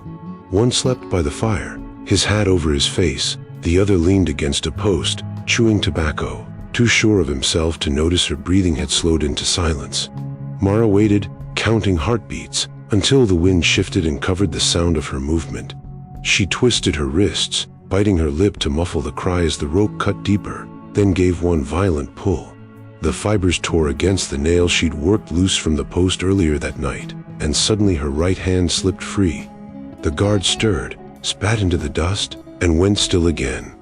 One slept by the fire, his hat over his face, the other leaned against a post, chewing tobacco, too sure of himself to notice her breathing had slowed into silence. Mara waited, counting heartbeats, until the wind shifted and covered the sound of her movement. She twisted her wrists, biting her lip to muffle the cry as the rope cut deeper, then gave one violent pull. The fibers tore against the nail she'd worked loose from the post earlier that night, and suddenly her right hand slipped free. The guard stirred, spat into the dust, and went still again.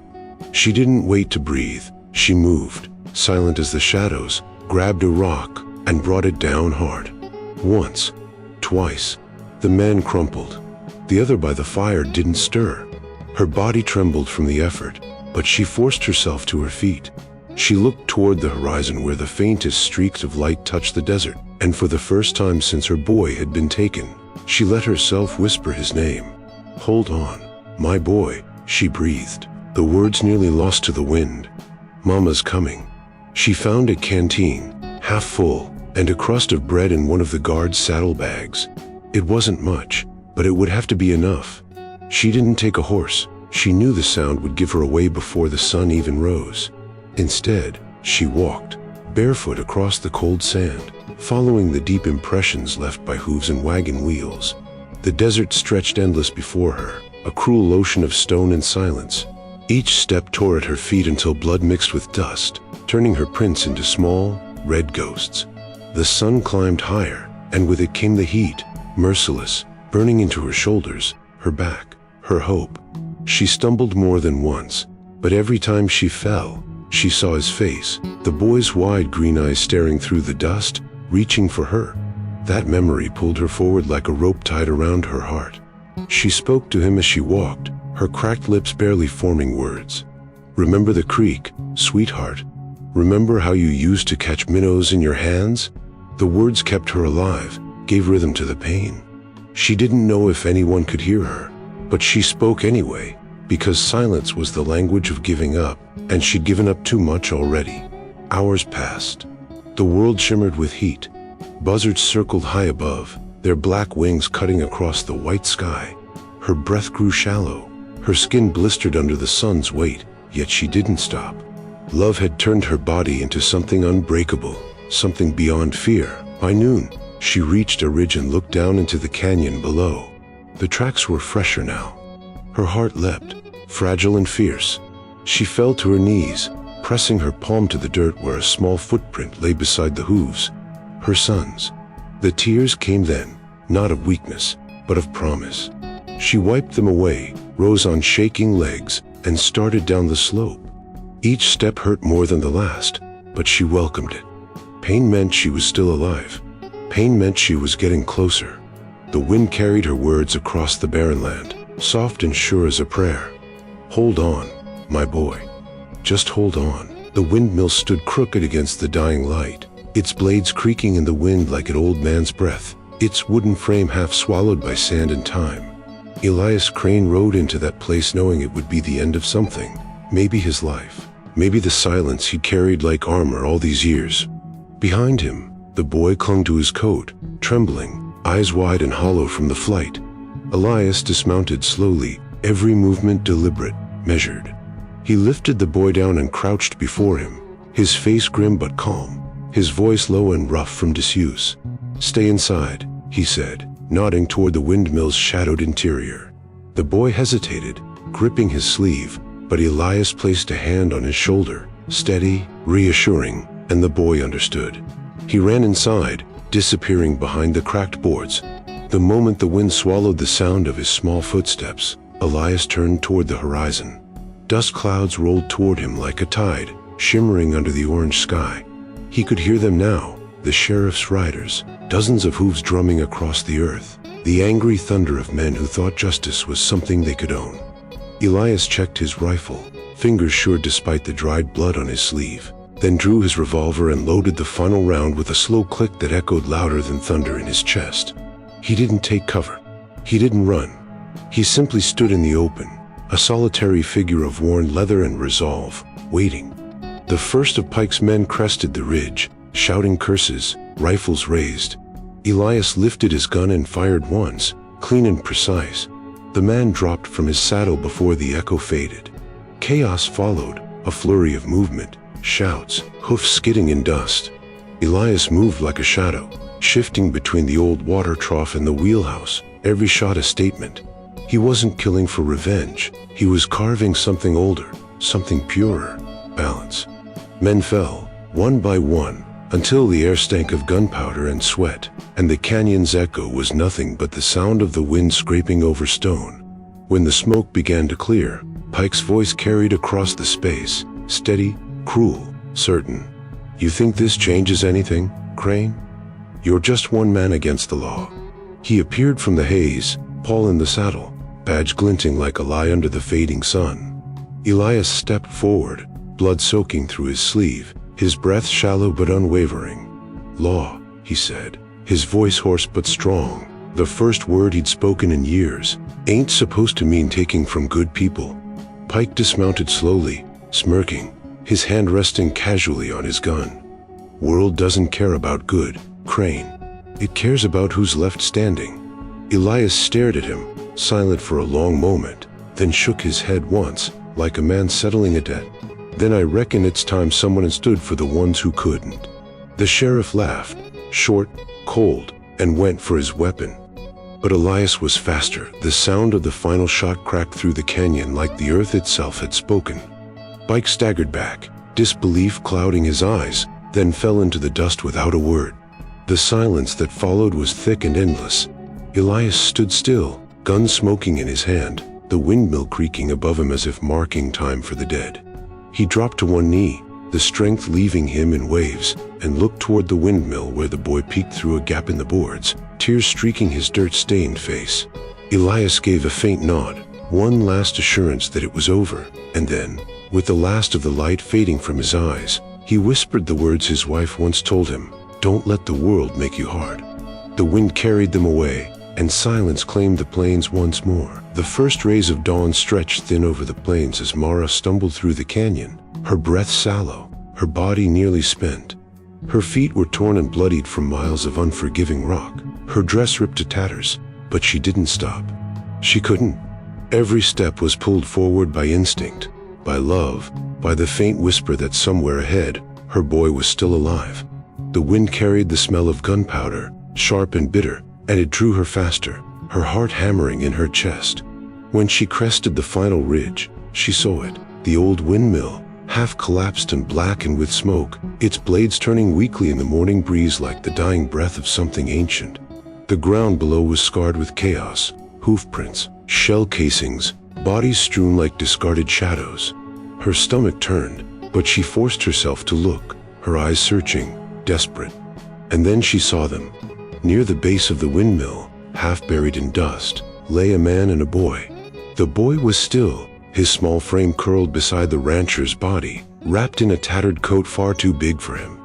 She didn't wait to breathe. She moved, silent as the shadows, grabbed a rock, and brought it down hard. Once, twice. The man crumpled. The other by the fire didn't stir. Her body trembled from the effort, but she forced herself to her feet. She looked toward the horizon where the faintest streaks of light touched the desert, and for the first time since her boy had been taken, she let herself whisper his name. Hold on, my boy, she breathed, the words nearly lost to the wind. Mama's coming. She found a canteen, half full, and a crust of bread in one of the guards' saddlebags. It wasn't much, but it would have to be enough. She didn't take a horse. She knew the sound would give her away before the sun even rose. Instead, she walked, barefoot across the cold sand, following the deep impressions left by hooves and wagon wheels. The desert stretched endless before her, a cruel ocean of stone and silence. Each step tore at her feet until blood mixed with dust, turning her prints into small, red ghosts. The sun climbed higher, and with it came the heat, merciless, burning into her shoulders, her back, her hope. She stumbled more than once, but every time she fell, she saw his face, the boy's wide green eyes staring through the dust, reaching for her. That memory pulled her forward like a rope tied around her heart. She spoke to him as she walked, her cracked lips barely forming words. Remember the creek, sweetheart? Remember how you used to catch minnows in your hands? The words kept her alive, gave rhythm to the pain. She didn't know if anyone could hear her, but she spoke anyway, because silence was the language of giving up, and she'd given up too much already. Hours passed. The world shimmered with heat. Buzzards circled high above, their black wings cutting across the white sky. Her breath grew shallow. Her skin blistered under the sun's weight, yet she didn't stop. Love had turned her body into something unbreakable, something beyond fear. By noon, she reached a ridge and looked down into the canyon below. The tracks were fresher now. Her heart leapt, fragile and fierce. She fell to her knees, pressing her palm to the dirt where a small footprint lay beside the hooves. Her son's. The tears came then, not of weakness, but of promise. She wiped them away, rose on shaking legs, and started down the slope. Each step hurt more than the last, but she welcomed it. Pain meant she was still alive. Pain meant she was getting closer. The wind carried her words across the barren land, soft and sure as a prayer. Hold on, my boy. Just hold on. The windmill stood crooked against the dying light, its blades creaking in the wind like an old man's breath, its wooden frame half swallowed by sand and time. Elias Crane rode into that place knowing it would be the end of something, maybe his life, maybe the silence he'd carried like armor all these years. Behind him, the boy clung to his coat, trembling, eyes wide and hollow from the flight. Elias dismounted slowly, every movement deliberate, measured. He lifted the boy down and crouched before him, his face grim but calm, his voice low and rough from disuse. "Stay inside," he said, nodding toward the windmill's shadowed interior. The boy hesitated, gripping his sleeve, but Elias placed a hand on his shoulder, steady, reassuring, and the boy understood. He ran inside, disappearing behind the cracked boards. The moment the wind swallowed the sound of his small footsteps, Elias turned toward the horizon. Dust clouds rolled toward him like a tide, shimmering under the orange sky. He could hear them now, the sheriff's riders, dozens of hooves drumming across the earth, the angry thunder of men who thought justice was something they could own. Elias checked his rifle, fingers sure despite the dried blood on his sleeve, then drew his revolver and loaded the final round with a slow click that echoed louder than thunder in his chest. He didn't take cover. He didn't run. He simply stood in the open, a solitary figure of worn leather and resolve, waiting. The first of Pike's men crested the ridge, shouting curses, rifles raised. Elias lifted his gun and fired once, clean and precise. The man dropped from his saddle before the echo faded. Chaos followed, a flurry of movement, shouts, hoofs skidding in dust. Elias moved like a shadow, shifting between the old water trough and the wheelhouse, every shot a statement. He wasn't killing for revenge. He was carving something older, something purer, balance. Men fell, one by one, until the air stank of gunpowder and sweat, and the canyon's echo was nothing but the sound of the wind scraping over stone. When the smoke began to clear, Pike's voice carried across the space, steady, cruel, certain. "You think this changes anything, Crane? You're just one man against the law." He appeared from the haze, Paul in the saddle, badge glinting like a lie under the fading sun. Elias stepped forward, blood soaking through his sleeve, his breath shallow but unwavering. "Law," he said, his voice hoarse but strong, the first word he'd spoken in years, "ain't supposed to mean taking from good people." Pike dismounted slowly, smirking, his hand resting casually on his gun. "World doesn't care about good, Crane. It cares about who's left standing." Elias stared at him, silent for a long moment, then shook his head once, like a man settling a debt. "Then I reckon it's time someone stood for the ones who couldn't." The sheriff laughed, short, cold, and went for his weapon. But Elias was faster. The sound of the final shot cracked through the canyon like the earth itself had spoken. Pike staggered back, disbelief clouding his eyes, then fell into the dust without a word. The silence that followed was thick and endless. Elias stood still, gun smoking in his hand, the windmill creaking above him as if marking time for the dead. He dropped to one knee, the strength leaving him in waves, and looked toward the windmill where the boy peeked through a gap in the boards, tears streaking his dirt-stained face. Elias gave a faint nod, one last assurance that it was over, and then, with the last of the light fading from his eyes, he whispered the words his wife once told him, "Don't let the world make you hard." The wind carried them away, and silence claimed the plains once more. The first rays of dawn stretched thin over the plains as Mara stumbled through the canyon, her breath sallow, her body nearly spent. Her feet were torn and bloodied from miles of unforgiving rock, her dress ripped to tatters, but she didn't stop. She couldn't. Every step was pulled forward by instinct, by love, by the faint whisper that somewhere ahead, her boy was still alive. The wind carried the smell of gunpowder, sharp and bitter, and it drew her faster, her heart hammering in her chest. When she crested the final ridge, she saw it, the old windmill, half collapsed and blackened with smoke, its blades turning weakly in the morning breeze like the dying breath of something ancient. The ground below was scarred with chaos, hoofprints, shell casings, bodies strewn like discarded shadows. Her stomach turned, but she forced herself to look, her eyes searching, desperate. And then she saw them. Near the base of the windmill, half buried in dust, lay a man and a boy. The boy was still, his small frame curled beside the rancher's body, wrapped in a tattered coat far too big for him.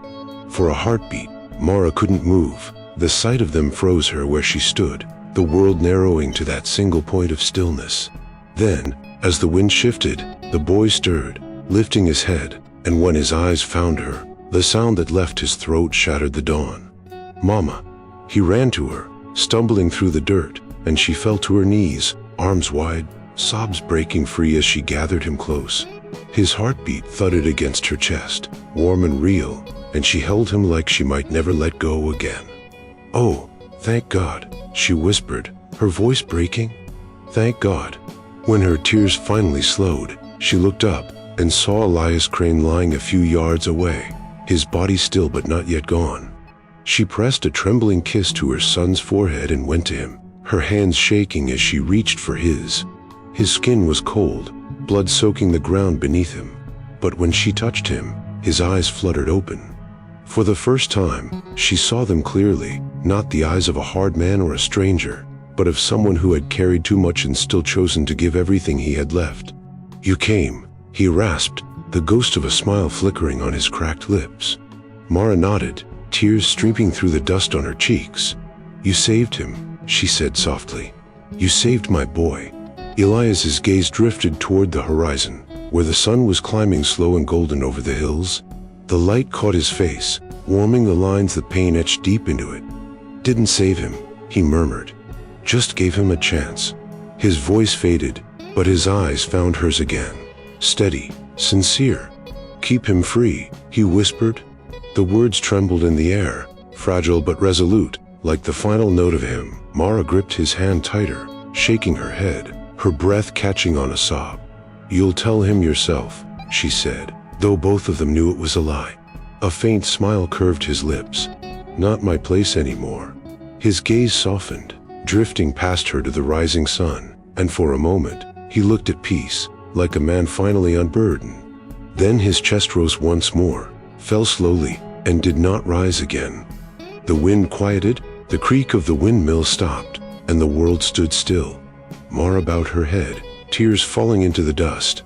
For a heartbeat, Mara couldn't move. The sight of them froze her where she stood, the world narrowing to that single point of stillness. Then, as the wind shifted, the boy stirred, lifting his head, and when his eyes found her, the sound that left his throat shattered the dawn. "Mama!" He ran to her, stumbling through the dirt, and she fell to her knees, arms wide, sobs breaking free as she gathered him close. His heartbeat thudded against her chest, warm and real, and she held him like she might never let go again. "Oh, thank God," she whispered, her voice breaking. "Thank God." When her tears finally slowed, she looked up and saw Elias Crane lying a few yards away, his body still but not yet gone. She pressed a trembling kiss to her son's forehead and went to him, her hands shaking as she reached for his. His skin was cold, blood soaking the ground beneath him, but when she touched him, his eyes fluttered open. For the first time, she saw them clearly, not the eyes of a hard man or a stranger, but of someone who had carried too much and still chosen to give everything he had left. "You came," he rasped, the ghost of a smile flickering on his cracked lips. Mara nodded, tears streaming through the dust on her cheeks. "You saved him," she said softly. "You saved my boy." Elias's gaze drifted toward the horizon, where the sun was climbing slow and golden over the hills. The light caught his face, warming the lines the pain etched deep into it. "Didn't save him," he murmured. "Just gave him a chance." His voice faded, but his eyes found hers again, steady, sincere. "Keep him free," he whispered. The words trembled in the air, fragile but resolute, like the final note of him. Mara gripped his hand tighter, shaking her head, her breath catching on a sob. "You'll tell him yourself," she said, though both of them knew it was a lie. A faint smile curved his lips. "Not my place anymore." His gaze softened, drifting past her to the rising sun, and for a moment, he looked at peace, like a man finally unburdened. Then his chest rose once more, fell slowly, and did not rise again. The wind quieted, the creak of the windmill stopped, and the world stood still. Mara bowed her head, tears falling into the dust.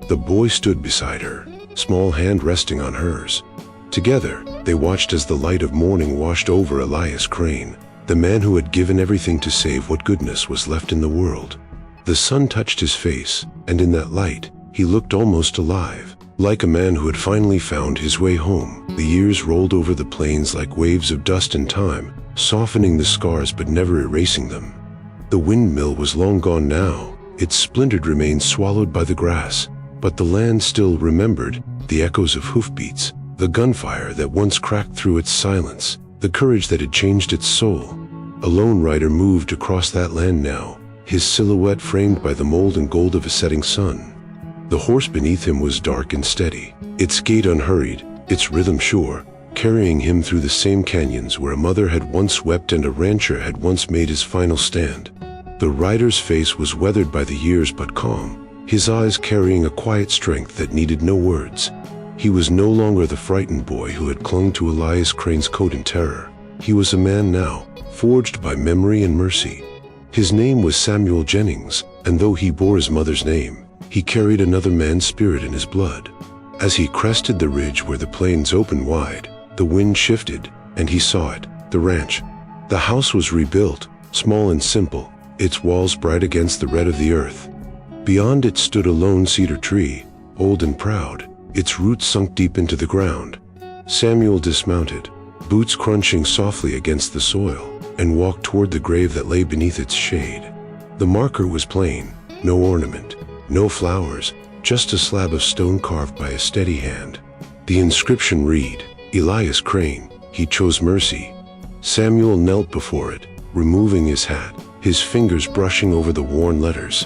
The boy stood beside her, small hand resting on hers. Together, they watched as the light of morning washed over Elias Crane, the man who had given everything to save what goodness was left in the world. The sun touched his face, and in that light, he looked almost alive, like a man who had finally found his way home. The years rolled over the plains like waves of dust and time, softening the scars but never erasing them. The windmill was long gone now, its splintered remains swallowed by the grass, but the land still remembered the echoes of hoofbeats, the gunfire that once cracked through its silence, the courage that had changed its soul. A lone rider moved across that land now, his silhouette framed by the mold and gold of a setting sun. The horse beneath him was dark and steady, its gait unhurried, its rhythm sure, carrying him through the same canyons where a mother had once wept and a rancher had once made his final stand. The rider's face was weathered by the years but calm, his eyes carrying a quiet strength that needed no words. He was no longer the frightened boy who had clung to Elias Crane's coat in terror. He was a man now, forged by memory and mercy. His name was Samuel Jennings, and though he bore his mother's name, he carried another man's spirit in his blood. As he crested the ridge where the plains opened wide, the wind shifted, and he saw it, the ranch. The house was rebuilt, small and simple, its walls bright against the red of the earth. Beyond it stood a lone cedar tree, old and proud, its roots sunk deep into the ground. Samuel dismounted, boots crunching softly against the soil, and walked toward the grave that lay beneath its shade. The marker was plain, no ornament, no flowers, just a slab of stone carved by a steady hand. The inscription read, "Elias Crane, he chose mercy." Samuel knelt before it, removing his hat, his fingers brushing over the worn letters.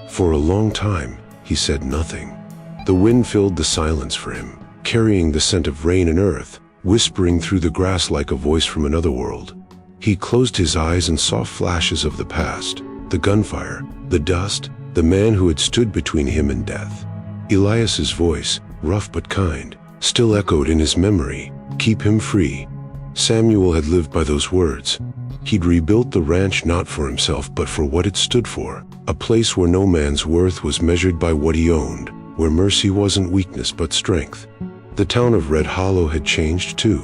For a long time, he said nothing. The wind filled the silence for him, carrying the scent of rain and earth, whispering through the grass like a voice from another world. He closed his eyes and saw flashes of the past, the gunfire, the dust, the man who had stood between him and death. Elias's voice, rough but kind, still echoed in his memory, "Keep him free." Samuel had lived by those words. He'd rebuilt the ranch not for himself but for what it stood for, a place where no man's worth was measured by what he owned, where mercy wasn't weakness but strength. The town of Red Hollow had changed too.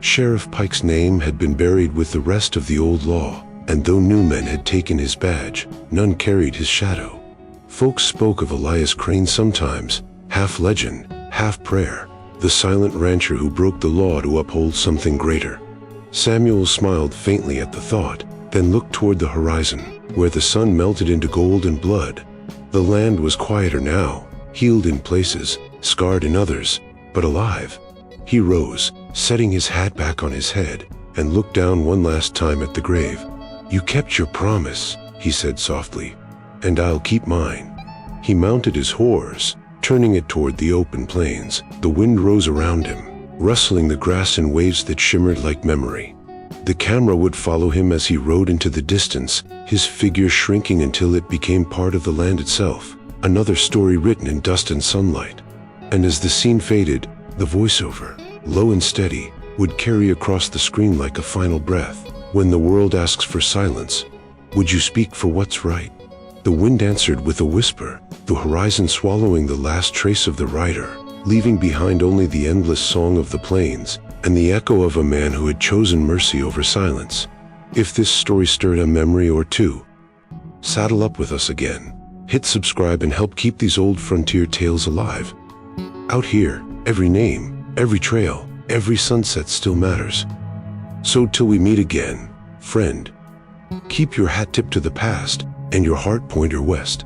Sheriff Pike's name had been buried with the rest of the old law, and though new men had taken his badge, none carried his shadow. Folks spoke of Elias Crane sometimes, half legend, half prayer, the silent rancher who broke the law to uphold something greater. Samuel smiled faintly at the thought, then looked toward the horizon, where the sun melted into gold and blood. The land was quieter now, healed in places, scarred in others, but alive. He rose, setting his hat back on his head, and looked down one last time at the grave. "You kept your promise," he said softly, "and I'll keep mine." He mounted his horse, turning it toward the open plains. The wind rose around him, rustling the grass in waves that shimmered like memory. The camera would follow him as he rode into the distance, his figure shrinking until it became part of the land itself, another story written in dust and sunlight. And as the scene faded, the voiceover, low and steady, would carry across the screen like a final breath. "When the world asks for silence, would you speak for what's right?" The wind answered with a whisper, the horizon swallowing the last trace of the writer, leaving behind only the endless song of the plains and the echo of a man who had chosen mercy over silence. If this story stirred a memory or two, saddle up with us again. Hit subscribe and help keep these old frontier tales alive. Out here, every name, every trail, every sunset still matters. So till we meet again, friend, keep your hat tipped to the past and your heart pointer west.